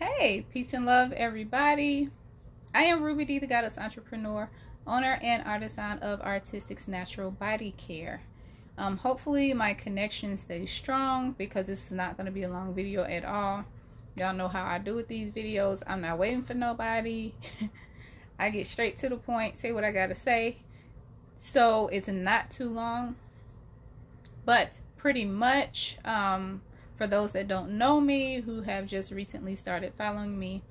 Hey, peace and love, everybody. I am Ruby D, the Goddess Entrepreneur, owner and artisan of Artistics Natural Body Care. Hopefully, my connection stays strong because this is not going to be a long video at all. Y'all know how I do with these videos. I'm not waiting for nobody. I get straight to the point, say what I got to say. So it's not too long. But pretty much, for those that don't know me, who have just recently started following me,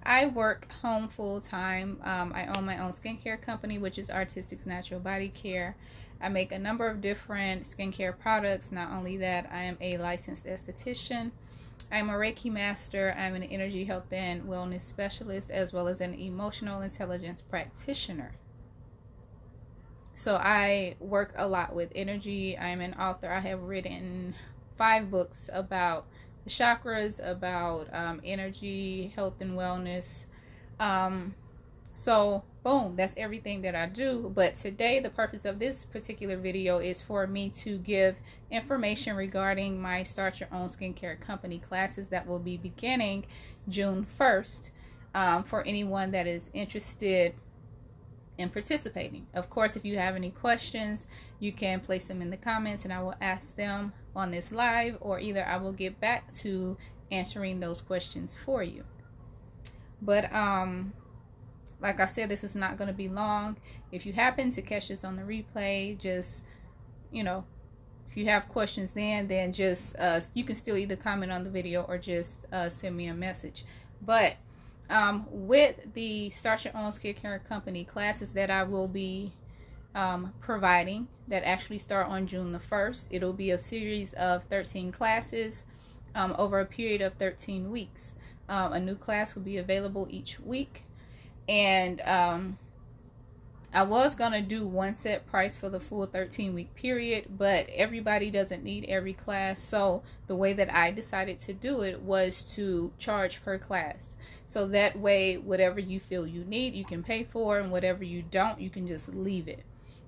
I work home full-time. I own my own skincare company, which is Artistics Natural Body Care. I make a number of different skincare products. Not only that, I am a licensed esthetician. I'm a Reiki master. I'm an energy health and wellness specialist, as well as an emotional intelligence practitioner. So I work a lot with energy. I'm an author. I have written 5 books about the chakras, about energy, health, and wellness. So boom, that's everything that I do. But today, the purpose of this particular video is for me to give information regarding my Start Your Own Skincare Company classes that will be beginning June 1st for anyone that is interested in participating. Of course, if you have any questions, you can place them in the comments and I will ask them on this live, or either I will get back to answering those questions for you. But like I said, this is not going to be long. If you happen to catch this on the replay, just, if you have questions then just you can still either comment on the video or just send me a message. But with the Start Your Own Skincare Company classes that I will be providing, that actually start on June the 1st, it'll be a series of 13 classes over a period of 13 weeks. A new class will be available each week, and I was gonna do one set price for the full 13-week period, but everybody doesn't need every class. So the way that I decided to do it was to charge per class. So that way, whatever you feel you need, you can pay for, and whatever you don't, you can just leave it.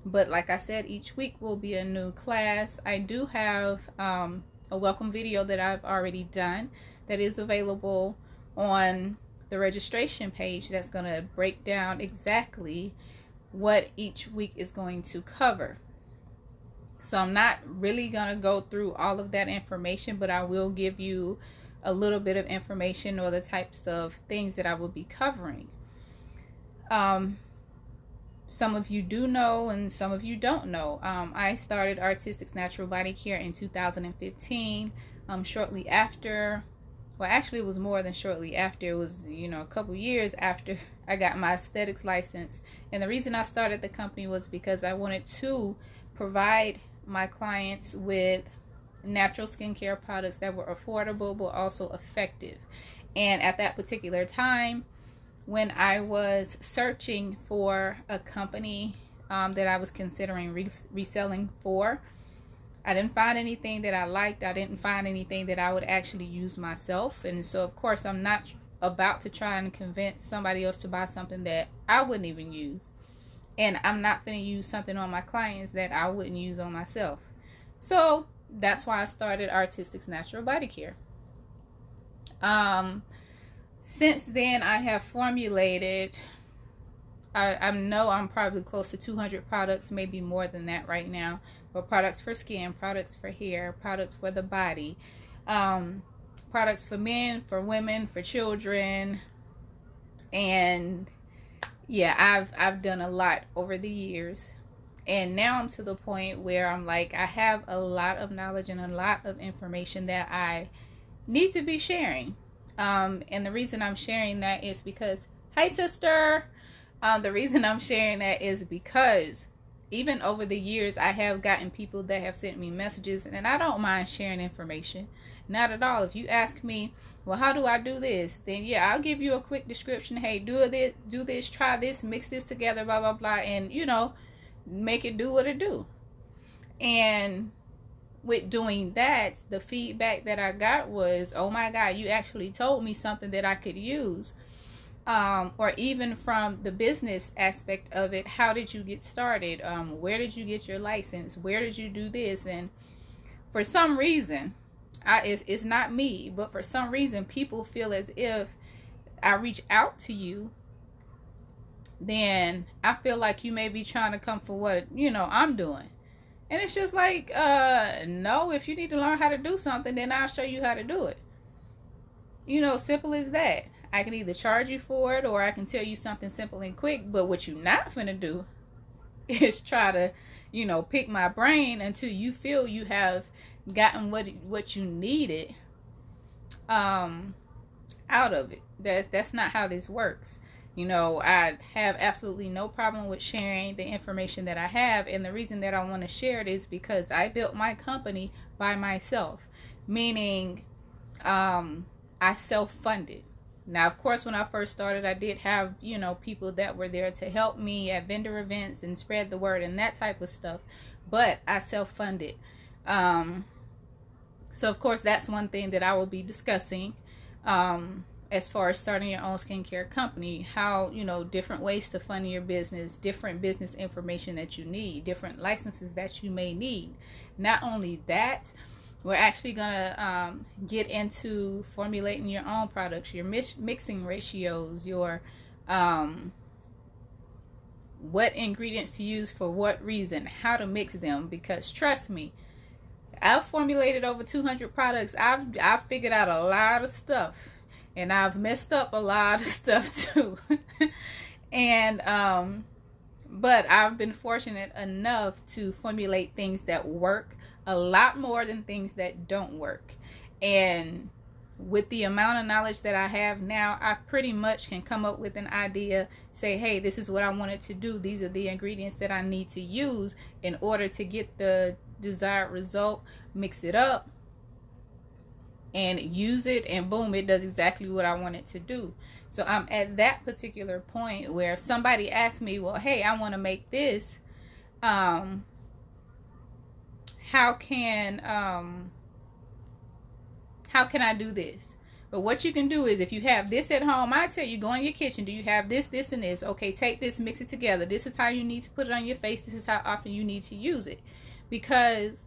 But like I said, each week will be a new class. I do have a welcome video that I've already done that is available on the registration page, that's going to break down exactly what each week is going to cover. So I'm not really going to go through all of that information, but I will give you a little bit of information or the types of things that I will be covering. Some of you do know and some of you don't know. I started Artistics Natural Body Care in 2015, shortly after, well, actually it was more than shortly after. It was, a couple years after I got my aesthetics license. And the reason I started the company was because I wanted to provide my clients with natural skincare products that were affordable but also effective. And at that particular time, when I was searching for a company that I was considering reselling for, I didn't find anything that I liked. I didn't find anything that I would actually use myself. And so of course I'm not about to try and convince somebody else to buy something that I wouldn't even use. And I'm not going to use something on my clients that I wouldn't use on myself. So that's why I started Artistics Natural Body Care. Since then, I have formulated, I know I'm probably close to 200 products, maybe more than that right now. But products for skin, products for hair, products for the body, products for men, for women, for children. And yeah, I've done a lot over the years. And now I'm to the point where I'm like, I have a lot of knowledge and a lot of information that I need to be sharing. And the reason I'm sharing that is because, hi sister, the reason I'm sharing that is because even over the years, I have gotten people that have sent me messages, and I don't mind sharing information. Not at all. If you ask me, well, how do I do this? Then yeah, I'll give you a quick description. Hey, do this, try this, mix this together, blah, blah, blah. And make it do what it do. And with doing that, the feedback that I got was, oh my God, you actually told me something that I could use. Or even from the business aspect of it, how did you get started? Where did you get your license? Where did you do this? And for some reason, It's not me, but for some reason people feel as if I reach out to you, then I feel like you may be trying to come for what, I'm doing. And it's just like, no, if you need to learn how to do something, then I'll show you how to do it. Simple as that. I can either charge you for it, or I can tell you something simple and quick. But what you're not finna do is try to, pick my brain until you feel you have gotten what you needed out of it. That's not how this works. I have absolutely no problem with sharing the information that I have, and the reason that I want to share it is because I built my company by myself, meaning I self-funded. Now, of course, when I first started, I did have, people that were there to help me at vendor events and spread the word and that type of stuff, but I self-funded. So, of course, that's one thing that I will be discussing as far as starting your own skincare company, how, different ways to fund your business, different business information that you need, different licenses that you may need. Not only that, we're actually going to get into formulating your own products, your mixing ratios, your what ingredients to use for what reason, how to mix them, because trust me, I've formulated over 200 products. I've figured out a lot of stuff. And I've messed up a lot of stuff too. And but I've been fortunate enough to formulate things that work a lot more than things that don't work. And with the amount of knowledge that I have now, I pretty much can come up with an idea, say, hey, this is what I wanted to do. These are the ingredients that I need to use in order to get the desired result. Mix it up and use it, and boom, it does exactly what I want it to do. So I'm at that particular point where somebody asked me, well, hey, I want to make this. How can I do this? But what you can do is, if you have this at home, I tell you, go in your kitchen. Do you have this, this, and this? Okay, take this, mix it together. This is how you need to put it on your face. This is how often you need to use it. Because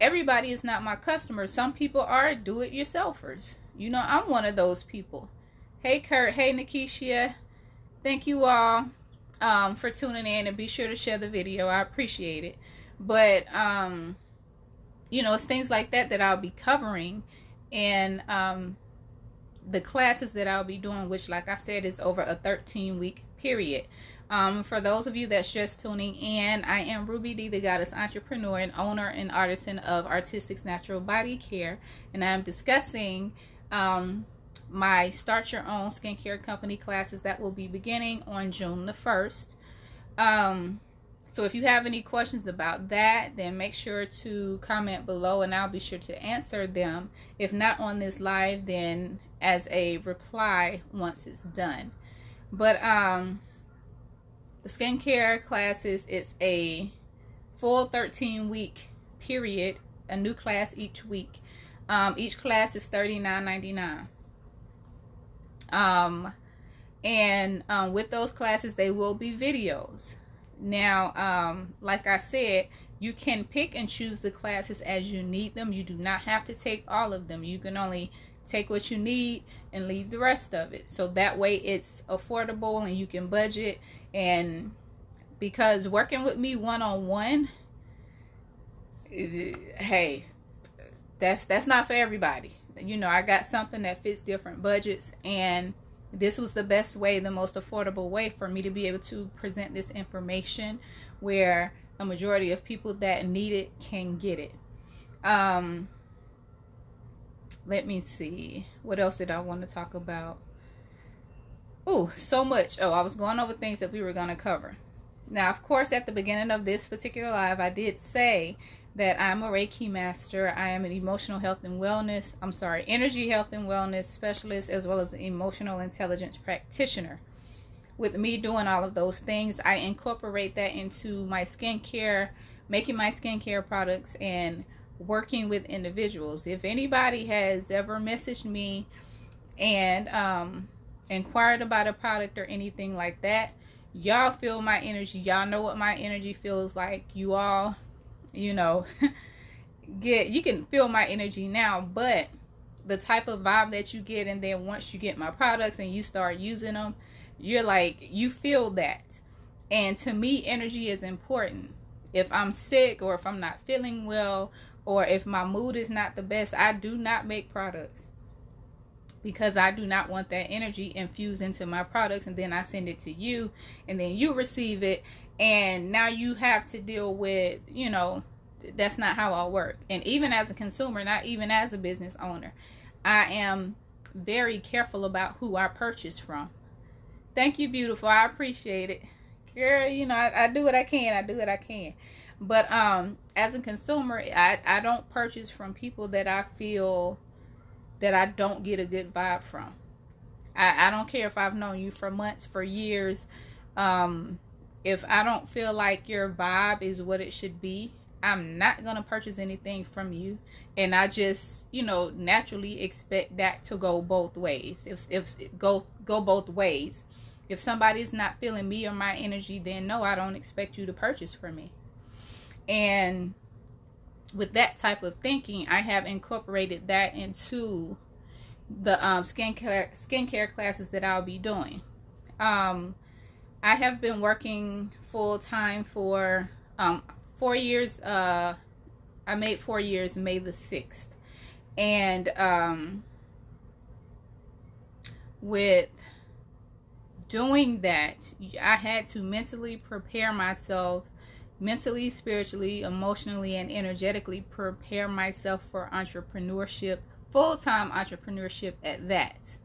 everybody is not my customer. Some people are do-it-yourselfers. I'm one of those people. Hey, Kurt. Hey, Nikisha. Thank you all for tuning in, and be sure to share the video. I appreciate it. But, it's things like that I'll be covering. And the classes that I'll be doing, which, like I said, is over a 13-week period. For those of you that's just tuning in, I am Ruby D, the Goddess Entrepreneur and owner and artisan of Artistics Natural Body Care, and I'm discussing my Start Your Own Skincare Company classes that will be beginning on June the 1st. So if you have any questions about that, then make sure to comment below, and I'll be sure to answer them. If not on this live, then as a reply once it's done. But the skincare classes, it's a full 13-week period, a new class each week. Each class is $39.99. And with those classes, they will be videos. Now, like I said, you can pick and choose the classes as you need them. You do not have to take all of them. You can only take what you need and leave the rest of it. So that way it's affordable and you can budget. And because working with me one-on-one, hey, that's not for everybody. I got something that fits different budgets, and this was the best way, the most affordable way for me to be able to present this information where a majority of people that need it can get it. Let me see. What else did I want to talk about? Oh, so much. Oh, I was going over things that we were going to cover. Now, of course, at the beginning of this particular live, I did say that I'm a Reiki master. I am an energy health and wellness specialist, as well as an emotional intelligence practitioner. With me doing all of those things, I incorporate that into my skincare, making my skincare products, and working with individuals. If anybody has ever messaged me and inquired about a product or anything like that, y'all feel my energy. Y'all know what my energy feels like. You all, you can feel my energy now, but the type of vibe that you get, and then once you get my products and you start using them, you're like, you feel that. And to me, energy is important. If I'm sick, or if I'm not feeling well, or if my mood is not the best, I do not make products, because I do not want that energy infused into my products, and then I send it to you, and then you receive it, and now you have to deal with, you know, that's not how I work. And even as a consumer, not even as a business owner, I am very careful about who I purchase from. Thank you, beautiful. I appreciate it. Girl, you know, I do what I can. I do what I can. But as a consumer, I don't purchase from people that I feel that I don't get a good vibe from. I don't care if I've known you for months, for years. If I don't feel like your vibe is what it should be, I'm not going to purchase anything from you. And I just, you know, naturally expect that to go both ways. If go both ways. If somebody's not feeling me or my energy, then no, I don't expect you to purchase from me. And with that type of thinking, I have incorporated that into the skincare classes that I'll be doing. I have been working full time for 4 years. I made 4 years May the 6th. And with doing that, I had to mentally prepare myself, mentally, spiritually, emotionally, and energetically prepare myself for entrepreneurship, full-time entrepreneurship at that.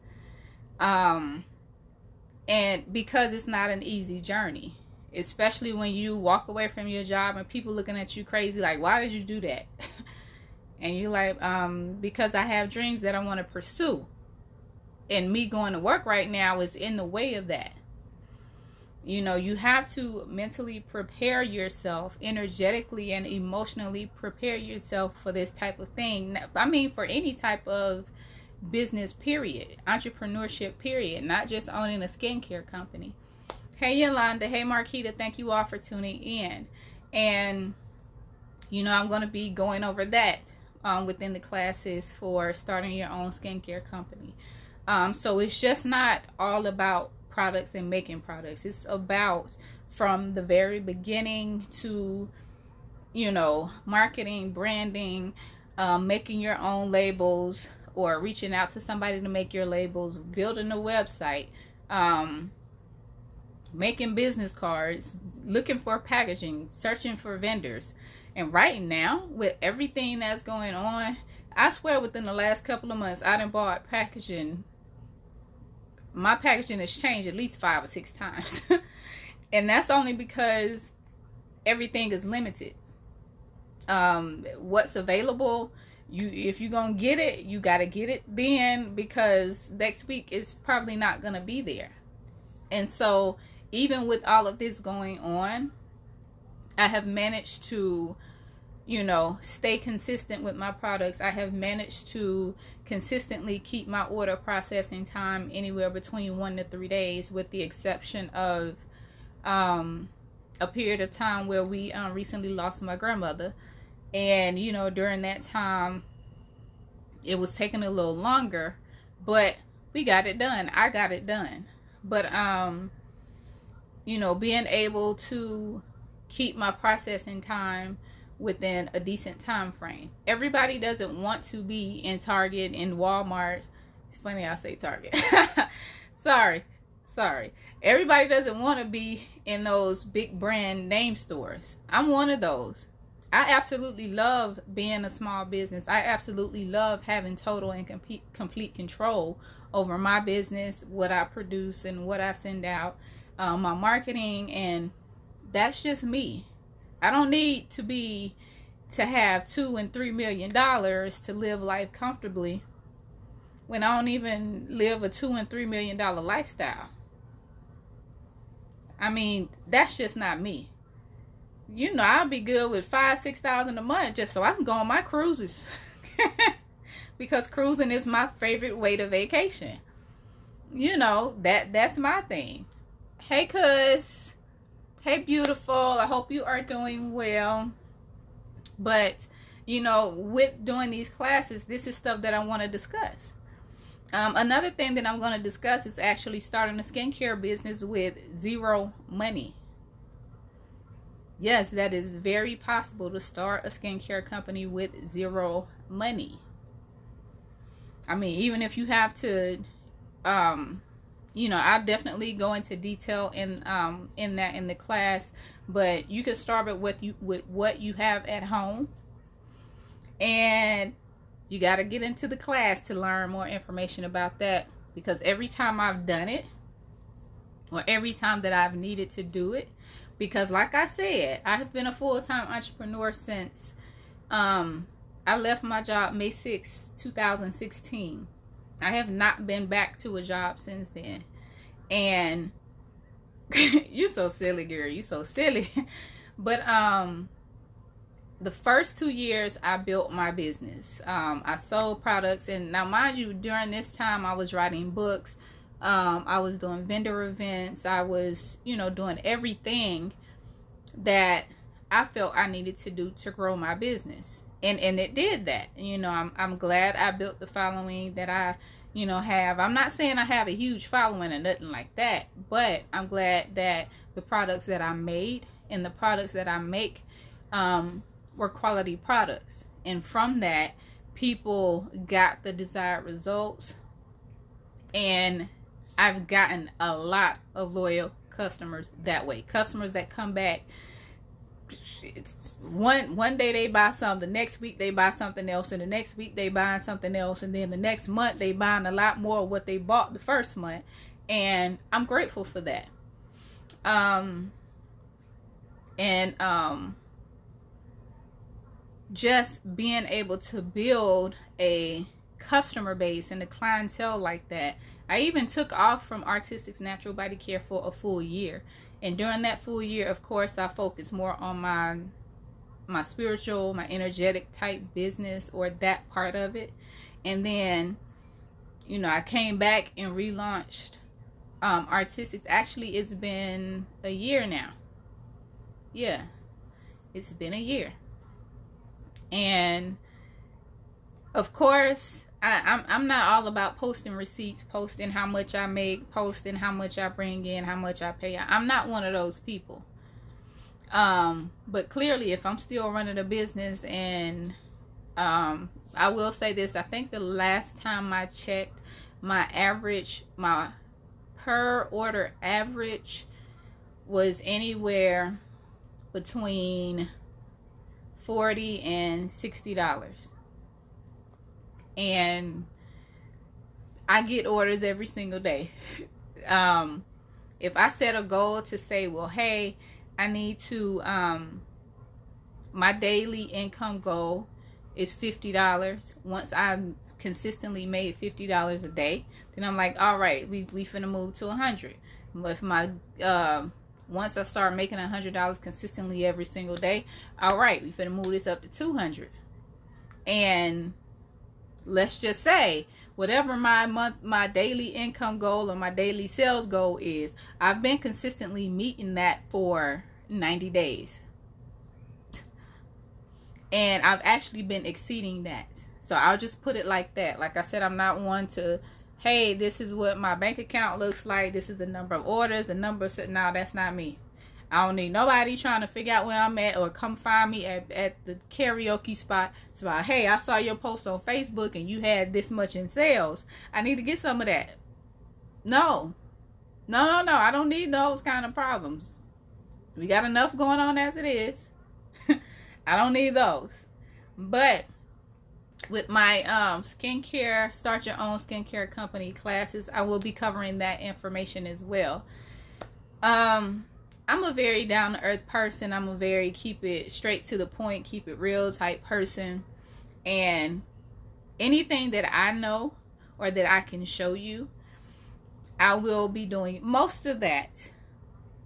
And because it's not an easy journey, especially when you walk away from your job and people looking at you crazy, like, why did you do that? And you're like, because I have dreams that I want to pursue. And me going to work right now is in the way of that. You know, you have to mentally prepare yourself, energetically and emotionally prepare yourself for this type of thing. I mean, for any type of business, period. Entrepreneurship, period. Not just owning a skincare company. Hey, Yolanda. Hey, Marquita. Thank you all for tuning in. And, you know, I'm going to be going over that within the classes for starting your own skincare company. So it's just not all about products and making products. It's about, from the very beginning to, you know, marketing, branding, making your own labels, or reaching out to somebody to make your labels, building a website, making business cards, looking for packaging, searching for vendors. And right now, with everything that's going on, I swear within the last couple of months, I done bought packaging. My packaging has changed at least 5 or 6 times. And that's only because everything is limited. What's available, if you're going to get it, you got to get it then, because next week is probably not going to be there. And so even with all of this going on, I have managed to, you know, stay consistent with my products. I have managed to consistently keep my order processing time anywhere between 1 to 3 days, with the exception of a period of time where we recently lost my grandmother. And, you know, during that time, it was taking a little longer, but we got it done. I got it done. But, you know, being able to keep my processing time within a decent time frame. Everybody doesn't want to be in Target and Walmart. It's funny I say Target. Sorry. Everybody doesn't want to be in those big brand name stores. I'm one of those. I absolutely love being a small business. I absolutely love having total and complete control over my business, what I produce and what I send out, my marketing, and that's just me. I don't need to have $2 and $3 million to live life comfortably when I don't even live a $2 and $3 million lifestyle. I mean, that's just not me. You know, I'll be good with $5,000-$6,000 a month just so I can go on my cruises. Because cruising is my favorite way to vacation. You know, that's my thing. Hey, cuz. Hey, beautiful. I hope you are doing well. But you know, with doing these classes, this is stuff that I want to discuss. Another thing that I'm going to discuss is actually starting a skincare business with zero money. Yes, that is very possible to start a skincare company with zero money. I mean, even if you have to, you know, I'll definitely go into detail in the class, but you can start with what you have at home, and you got to get into the class to learn more information about that, because every time I've done it, or every time that I've needed to do it, because like I said, I have been a full-time entrepreneur since I left my job May 6, 2016. I have not been back to a job since then. And you're so silly, girl. You're so silly. But the first 2 years I built my business. I sold products, and now mind you, during this time I was writing books. I was doing vendor events. I was, you know, doing everything that I felt I needed to do to grow my business. And it did that. You know, I'm glad I built the following that I, you know, have. I'm not saying I have a huge following or nothing like that, but I'm glad that the products that I made and the products that I make were quality products. And from that, people got the desired results. And I've gotten a lot of loyal customers that way. Customers that come back. It's one day they buy something, the next week they buy something else, and the next week they buying something else, and then the next month they buying a lot more of what they bought the first month. And I'm grateful for that. Just being able to build a customer base and a clientele like that. I even took off from Artistics Natural Body Care for a full year. And during that full year, of course, I focused more on my spiritual, my energetic type business, or that part of it. And then, you know, I came back and relaunched Artistics. Actually, it's been a year now. Yeah, it's been a year. And of course, I'm not all about posting receipts, posting how much I make, posting how much I bring in, how much I pay. I'm not one of those people. But clearly, if I'm still running a business, and I will say this, I think the last time I checked, my per order average was anywhere between $40 and $60. And I get orders every single day. If I set a goal to say, well, hey, I need to, my daily income goal is $50. Once I've consistently made $50 a day, then I'm like, all right, we finna move to 100. If my, once I start making $100 consistently every single day, all right, we finna move this up to 200. And let's just say whatever my daily income goal or my daily sales goal is, I've been consistently meeting that for 90 days. And I've actually been exceeding that. So I'll just put it like that. Like I said, I'm not one to, hey, this is what my bank account looks like. This is the number of orders, the number. No, that's not me. I don't need nobody trying to figure out where I'm at, or come find me at the karaoke spot. So, hey, I saw your post on Facebook and you had this much in sales. I need to get some of that. No. I don't need those kind of problems. We got enough going on as it is. I don't need those. But with my skincare, start your own skincare company classes, I will be covering that information as well. I'm a very down-to-earth person. I'm a very keep it straight to the point, keep it real type person. And anything that I know or that I can show you, I will be doing most of that.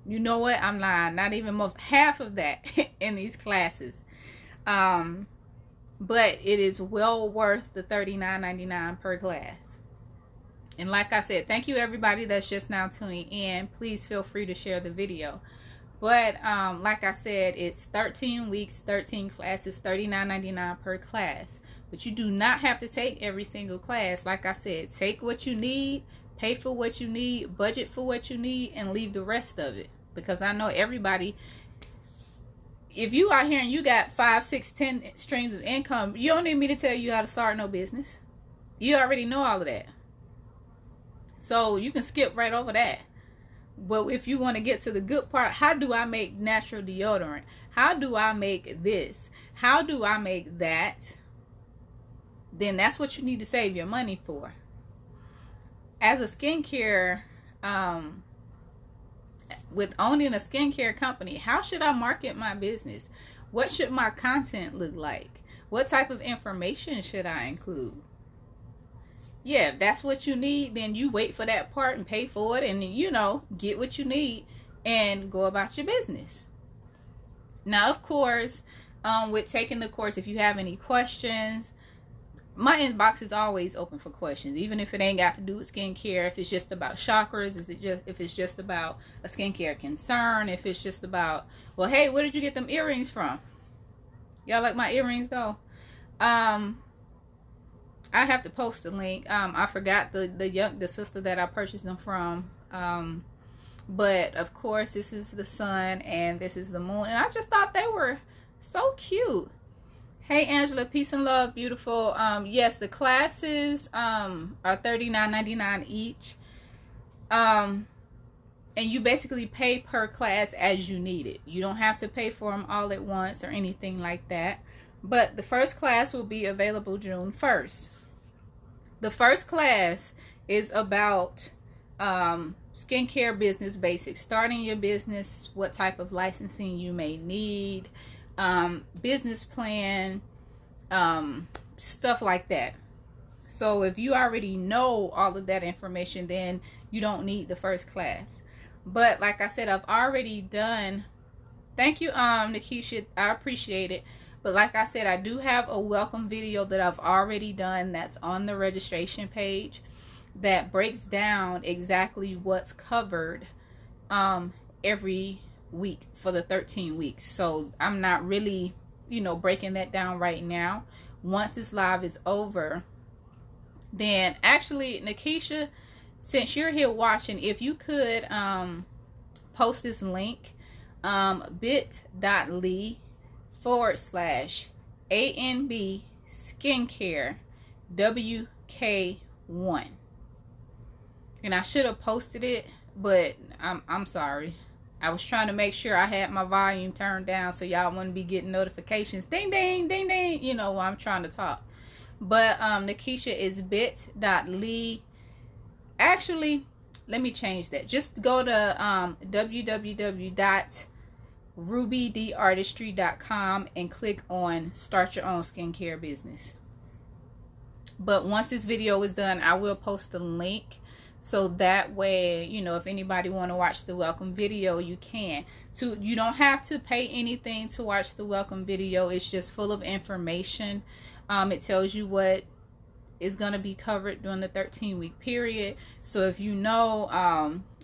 You know what? I'm lying. Not even most. Half of that in these classes. But it is well worth the $39.99 per class. And like I said, thank you everybody that's just now tuning in. Please feel free to share the video. But like I said, it's 13 weeks, 13 classes, $39.99 per class. But you do not have to take every single class. Like I said, take what you need, pay for what you need, budget for what you need, and leave the rest of it. Because I know everybody, if you out here and you got 5, 6, 10 streams of income, you don't need me to tell you how to start no business. You already know all of that. So you can skip right over that. But if you want to get to the good part, how do I make natural deodorant? How do I make this? How do I make that? Then that's what you need to save your money for. As a skincare, with owning a skincare company, how should I market my business? What should my content look like? What type of information should I include? Yeah, if that's what you need, then you wait for that part and pay for it and, you know, get what you need and go about your business. Now, of course, with taking the course, if you have any questions, my inbox is always open for questions, even if it ain't got to do with skincare. If it's just about chakras, if it's just about a skincare concern, if it's just about, well, hey, where did you get them earrings from? Y'all like my earrings though? I have to post a link. I forgot the sister that I purchased them from. But of course, this is the sun and this is the moon, and I just thought they were so cute. Hey Angela, peace and love, beautiful. Yes, the classes are $39.99 each. And you basically pay per class as you need it. You don't have to pay for them all at once or anything like that. But the first class will be available June 1st. The first class is about skincare business basics, starting your business, what type of licensing you may need, business plan, stuff like that. So if you already know all of that information, then you don't need the first class. But like I said, I've already done, thank you, Nikisha, I appreciate it. But like I said, I do have a welcome video that I've already done that's on the registration page that breaks down exactly what's covered every week for the 13 weeks. So I'm not really, you know, breaking that down right now. Once this live is over, then actually, Nikisha, since you're here watching, if you could post this link, bit.ly/ANB skincare WK1. And I should have posted it, but I'm sorry. I was trying to make sure I had my volume turned down so y'all wouldn't be getting notifications. Ding, ding, ding, ding. You know, while I'm trying to talk. But Nikisha is bit.ly. Actually, let me change that. Just go to www.rubydartistry.com and click on Start Your Own Skincare Business. But once this video is done, I will post the link. So that way, you know, if anybody want to watch the welcome video, you can. You don't have to pay anything to watch the welcome video. It's just full of information. It tells you what is going to be covered during the 13-week period. So if you know,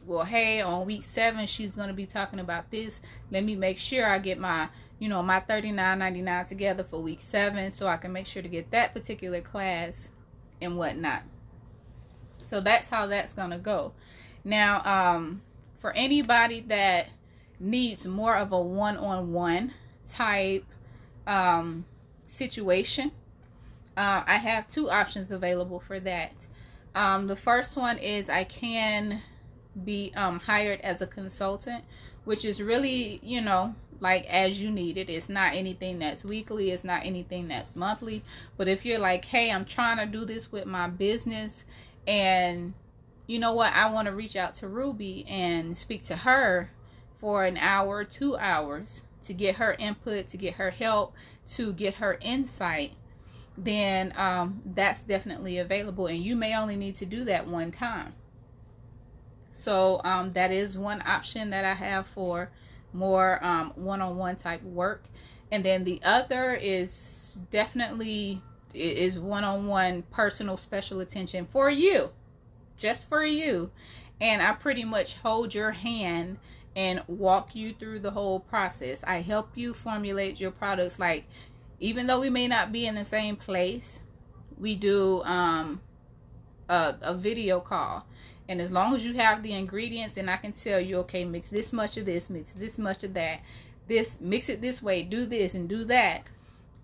well, hey, on week 7, she's going to be talking about this. Let me make sure I get my, you know, my $39.99 together for week 7 so I can make sure to get that particular class and whatnot. So that's how that's going to go. Now, for anybody that needs more of a one-on-one type situation, I have 2 options available for that. The first one is I can be hired as a consultant, which is really, you know, like as you need it. It's not anything that's weekly. It's not anything that's monthly. But if you're like, hey, I'm trying to do this with my business, and you know what, I want to reach out to Ruby and speak to her for an hour, 2 hours to get her input, to get her help, to get her insight, then that's definitely available. And you may only need to do that one time. So that is one option that I have for more one-on-one type work. And then the other is definitely is one-on-one personal special attention for you, just for you. And I pretty much hold your hand and walk you through the whole process. I help you formulate your products. Like, even though we may not be in the same place, we do a video call, and as long as you have the ingredients, and I can tell you, okay, mix this much of this, mix this much of that, this, mix it this way, do this and do that.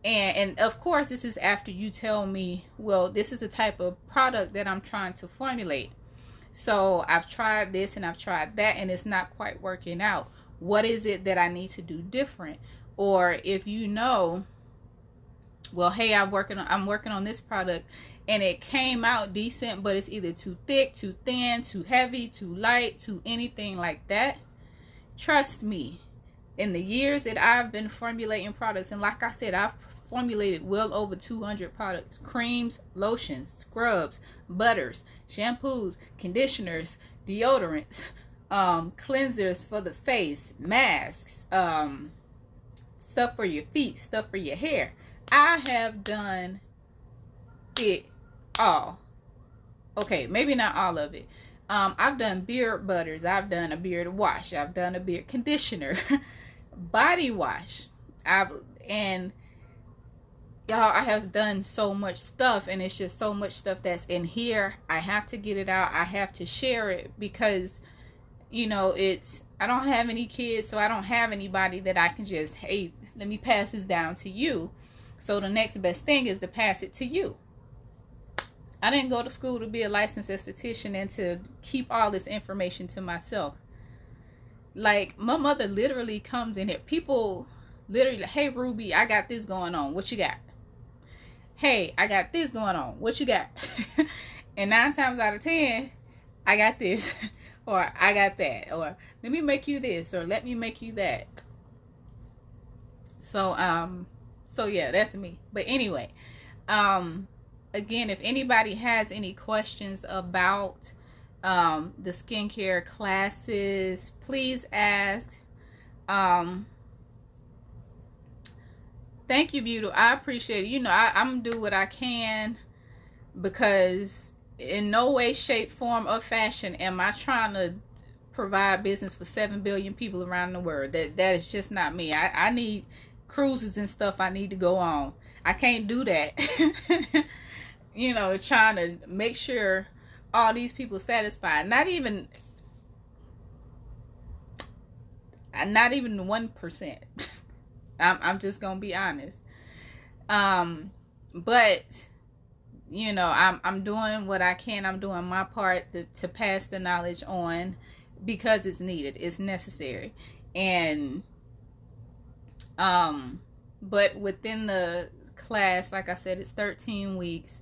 And of course, this is after you tell me, well, this is the type of product that I'm trying to formulate. So I've tried this and I've tried that, and it's not quite working out. What is it that I need to do different? Or if you know, well, hey, I'm working on this product and it came out decent, but it's either too thick, too thin, too heavy, too light, too anything like that. Trust me, in the years that I've been formulating products, and like I said, I've formulated well over 200 products: creams, lotions, scrubs, butters, shampoos, conditioners, deodorants, cleansers for the face, masks, stuff for your feet, stuff for your hair. I have done it all. Okay, maybe not all of it. I've done beard butters, I've done a beard wash, I've done a beard conditioner, body wash, and y'all, I have done so much stuff, and it's just so much stuff that's in here. I have to get it out. I have to share it because, you know, I don't have any kids, so I don't have anybody that I can just, hey, let me pass this down to you. So the next best thing is to pass it to you. I didn't go to school to be a licensed esthetician and to keep all this information to myself. Like, my mother literally comes in here. People literally, hey, Ruby, I got this going on. What you got? Hey, I got this going on. What you got? And 9 times out of 10, I got this. Or I got that. Or let me make you this. Or let me make you that. So yeah, that's me. But anyway, again, if anybody has any questions about the skincare classes, please ask. Thank you, Beauty. I appreciate it. You know, I'm gonna do what I can, because in no way, shape, form, or fashion am I trying to provide business for 7 billion people around the world. That is just not me. I need cruises and stuff I need to go on. I can't do that. You know, trying to make sure all these people satisfied. Not even 1%. I'm just gonna be honest. But you know, I'm doing what I can. I'm doing my part to pass the knowledge on, because it's needed. It's necessary. And but within the class, like I said, it's 13 weeks.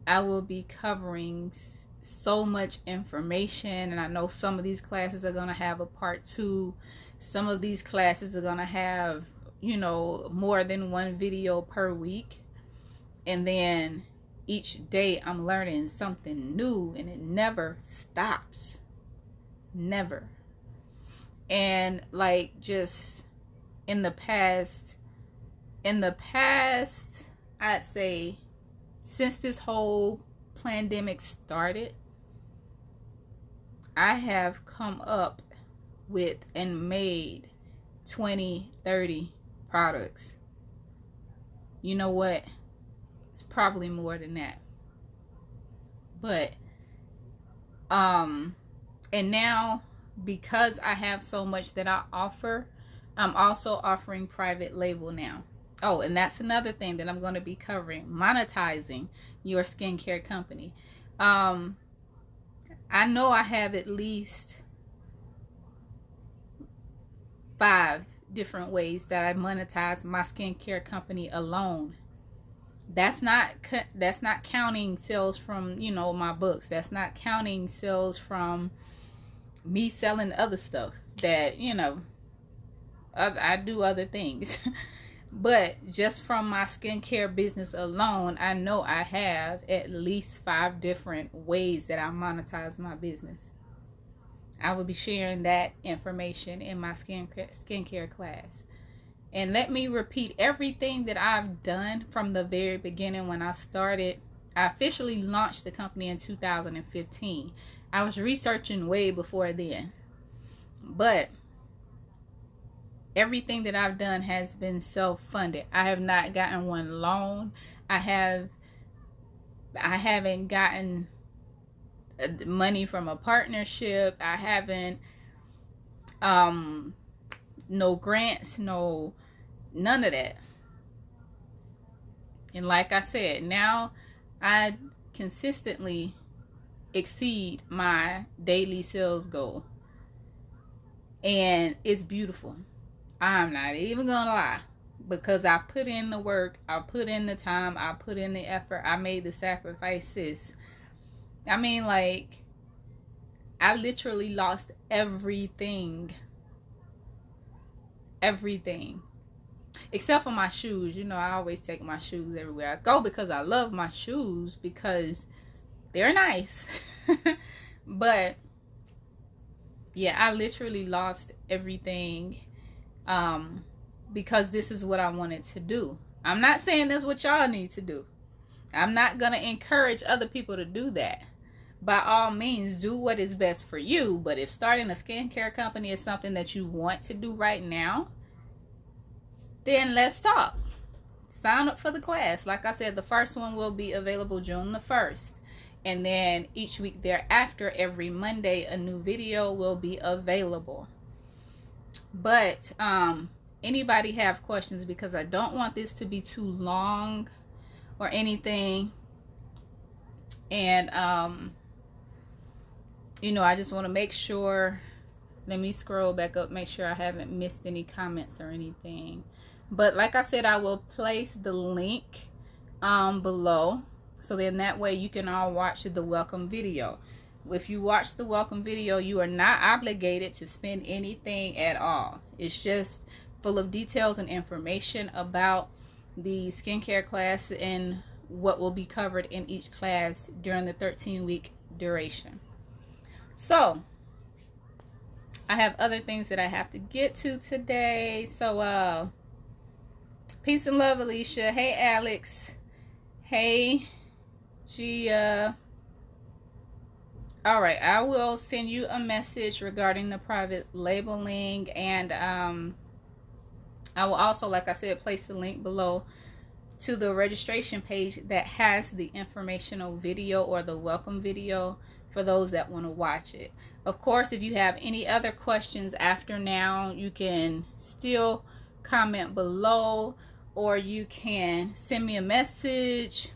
I will be covering so much information, and I know some of these classes are going to have a part 2. Some of these classes are going to have, you know, more than one video per week. And then each day I'm learning something new, and it never stops. Never. And like, just in the past, I'd say since this whole pandemic started, I have come up with and made 20, 30 products. You know what? It's probably more than that. But and now, because I have so much that I offer, I'm also offering private label now. Oh, and that's another thing that I'm going to be covering: monetizing your skincare company. I know I have at least 5 different ways that I monetize my skincare company alone. That's not counting sales from, you know, my books. That's not counting sales from me selling other stuff that, you know, I do other things. But just from my skincare business alone, I know I have at least 5 different ways that I monetize my business. I will be sharing that information in my skincare class. And let me repeat everything that I've done from the very beginning. When I started, I officially launched the company in 2015. I was researching way before then. But Everything that I've done has been self-funded. I have not gotten one loan. I haven't gotten money from a partnership. I haven't no grants, none of that. And like I said, now I consistently exceed my daily sales goal, and it's beautiful. I'm not even gonna lie, because I put in the work, I put in the time, I put in the effort, I made the sacrifices. I mean, like, I literally lost everything except for my shoes. You know, I always take my shoes everywhere I go because I love my shoes, because they're nice. But yeah, I literally lost everything because this is what I wanted to do. I'm not saying that's what y'all need to do. I'm not gonna encourage other people to do that. By all means, do what is best for you. But if starting a skincare company is something that you want to do right now, then let's talk. Sign up for the class. Like I said, the first one will be available June the 1st. And then each week thereafter, every Monday, a new video will be available. But anybody have questions, because I don't want this to be too long or anything. And you know, I just want to make sure. Let me scroll back up, make sure I haven't missed any comments or anything. But like I said, I will place the link below, so then that way you can all watch the welcome video. If you watch the welcome video, you are not obligated to spend anything at all. It's just full of details and information about the skincare class and what will be covered in each class during the 13-week duration. So I have other things that I have to get to today. So peace and love, Alicia. Hey, Alex. Hey, Gia. All right, I will send you a message regarding the private labeling, and I will also, like I said, place the link below to the registration page that has the informational video or the welcome video for those that want to watch it. Of course, if you have any other questions after now, you can still comment below, or you can send me a message.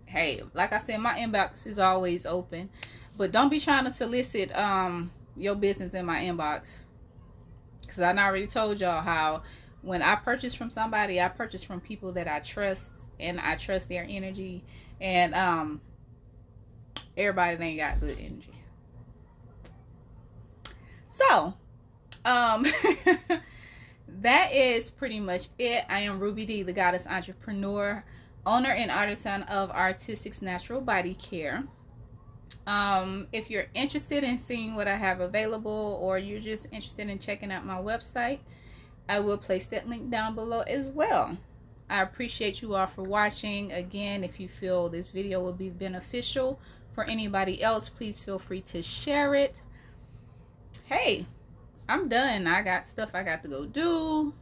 Hey, like I said, my inbox is always open, but don't be trying to solicit your business in my inbox, because I already told y'all how when I purchase from somebody, I purchase from people that I trust, and I trust their energy, and everybody ain't got good energy. So that is pretty much it. I am Ruby D, the Goddess Entrepreneur, owner and artisan of Artistics Natural Body Care. If you're interested in seeing what I have available, or you're just interested in checking out my website, I will place that link down below as well. I appreciate you all for watching. Again, if you feel this video will be beneficial for anybody else, please feel free to share it. Hey, I'm done. I got stuff I got to go do,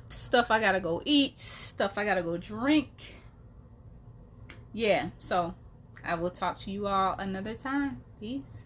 stuff I gotta go eat, stuff I gotta go drink. Yeah, so I will talk to you all another time. Peace.